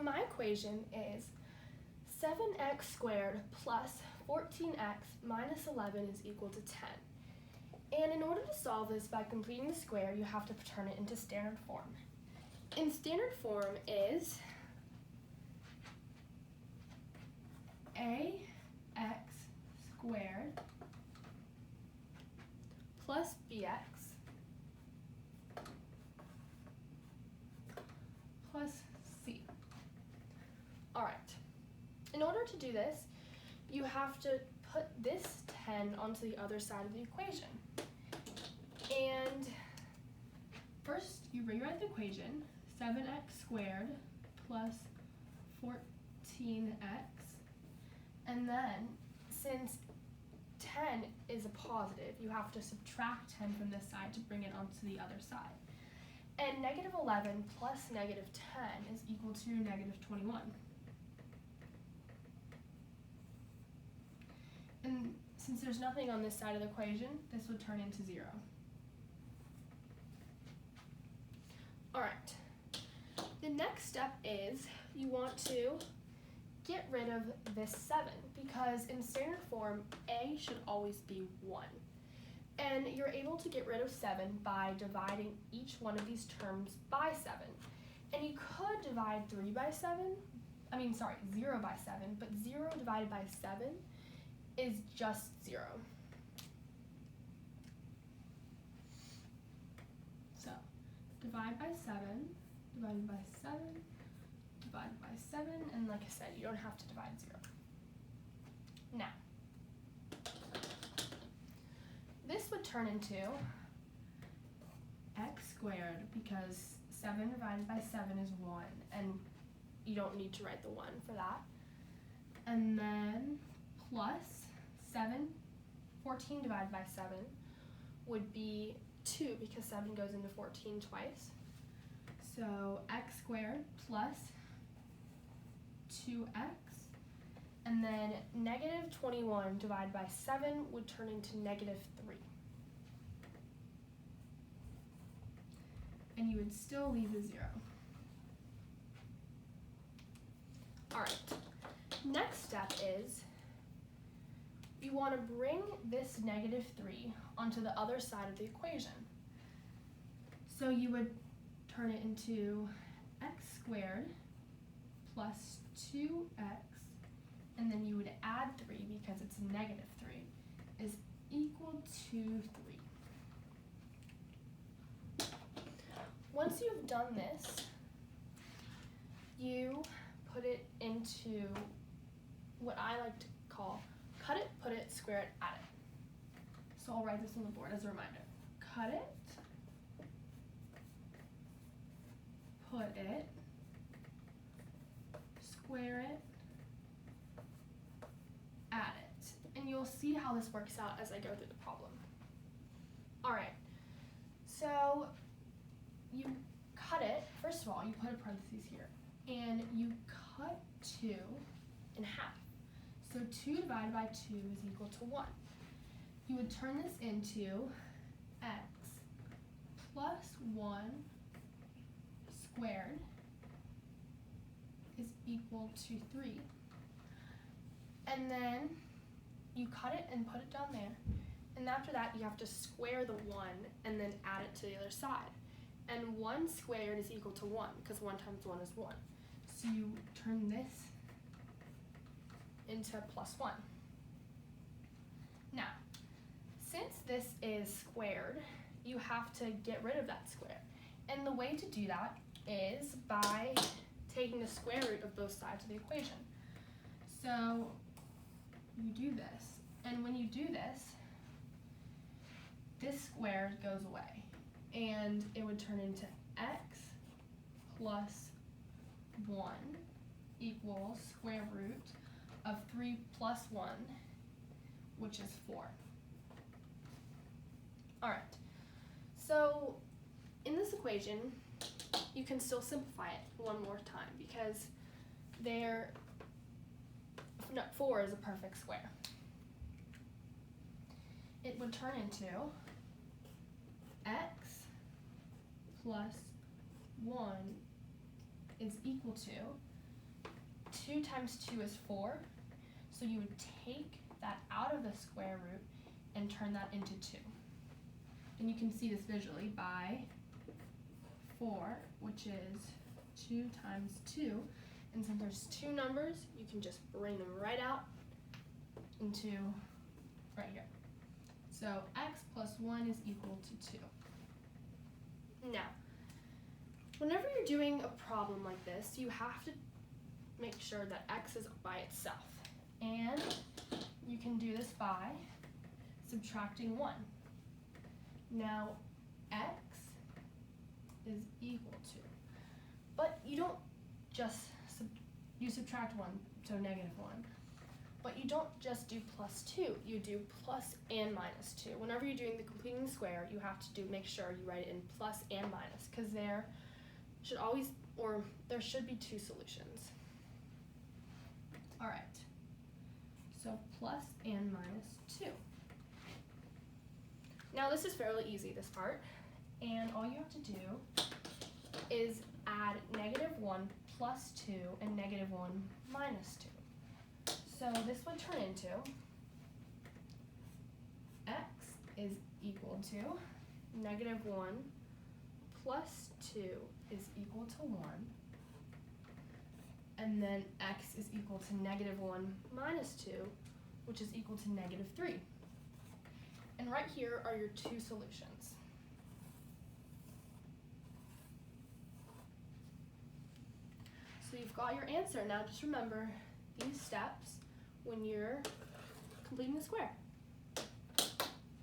my equation is 7x squared plus 14x minus 11 is equal to 10. And in order to solve this by completing the square, you have to turn it into standard form. And standard form is ax squared plus bx plus c. All right. In order to do this, you have to put this 10 onto the other side of the equation. And first, you rewrite the equation, 7x squared plus 14x. And then, since 10 is a positive, you have to subtract 10 from this side to bring it onto the other side. And negative 11 plus negative 10 is equal to negative 21. And since there's nothing on this side of the equation, this would turn into 0. All right. The next step is you want to get rid of this 7 because in standard form, a should always be 1. And you're able to get rid of 7 by dividing each one of these terms by 7. And you could divide 0 by 7, but 0 divided by 7 is just 0. So, divide by 7, divided by 7, divided by 7, and like I said, you don't have to divide 0. Now, this would turn into x squared because 7 divided by 7 is 1, and you don't need to write the 1 for that. And then plus 14 divided by 7 would be 2 because 7 goes into 14 twice. So x squared plus 2x, and then negative 21 divided by 7 would turn into negative 3. And you would still leave the 0. All right, next step is you want to bring this negative 3 onto the other side of the equation. So you would turn it into x squared plus 2x, and then you would add 3 because it's negative 3, is equal to 3. Once you've done this, you put it into what I like to call cut it, put it, square it, add it. So I'll write this on the board as a reminder. Cut it, put it, square it, add it. And you'll see how this works out as I go through the problem. All right, so you cut it, first of all, you put a parentheses here, and you cut 2 in half. So 2 divided by 2 is equal to 1. You would turn this into x plus 1 squared is equal to 3. And then you cut it and put it down there. And after that, you have to square the 1 and then add it to the other side. And 1 squared is equal to 1 because 1 times 1 is 1. So you turn this into plus 1. Now, since this is squared, you have to get rid of that square. And the way to do that is by taking the square root of both sides of the equation. So you do this, and when you do this, this square goes away, and it would turn into x plus 1 equals square root of 3 plus 1, which is 4. All right, so in this equation, you can still simplify it one more time because 4 is a perfect square. It would turn into x plus 1 is equal to 2 times 2 is 4, so you would take that out of the square root and turn that into 2. And you can see this visually by 4, which is 2 times 2. And since there's 2 numbers, you can just bring them right out into right here. So x plus 1 is equal to 2. Now, whenever you're doing a problem like this, you have to make sure that x is by itself. And you can do this by subtracting 1. Now, x is equal to, but you don't just, you subtract 1, so negative 1. But you don't just do plus 2, you do plus and minus 2. Whenever you're doing the completing the square, you have to make sure you write it in plus and minus, because there should always, or there should be 2 solutions. All right, so plus and minus 2. Now this is fairly easy, this part, and all you have to do is add negative 1 plus 2 and negative 1 minus 2. So this would turn into x is equal to negative 1 plus 2 is equal to 1, and then x is equal to negative 1 minus 2, which is equal to negative 3. And right here are your 2 solutions. So you've got your answer. Now just remember these steps when you're completing the square.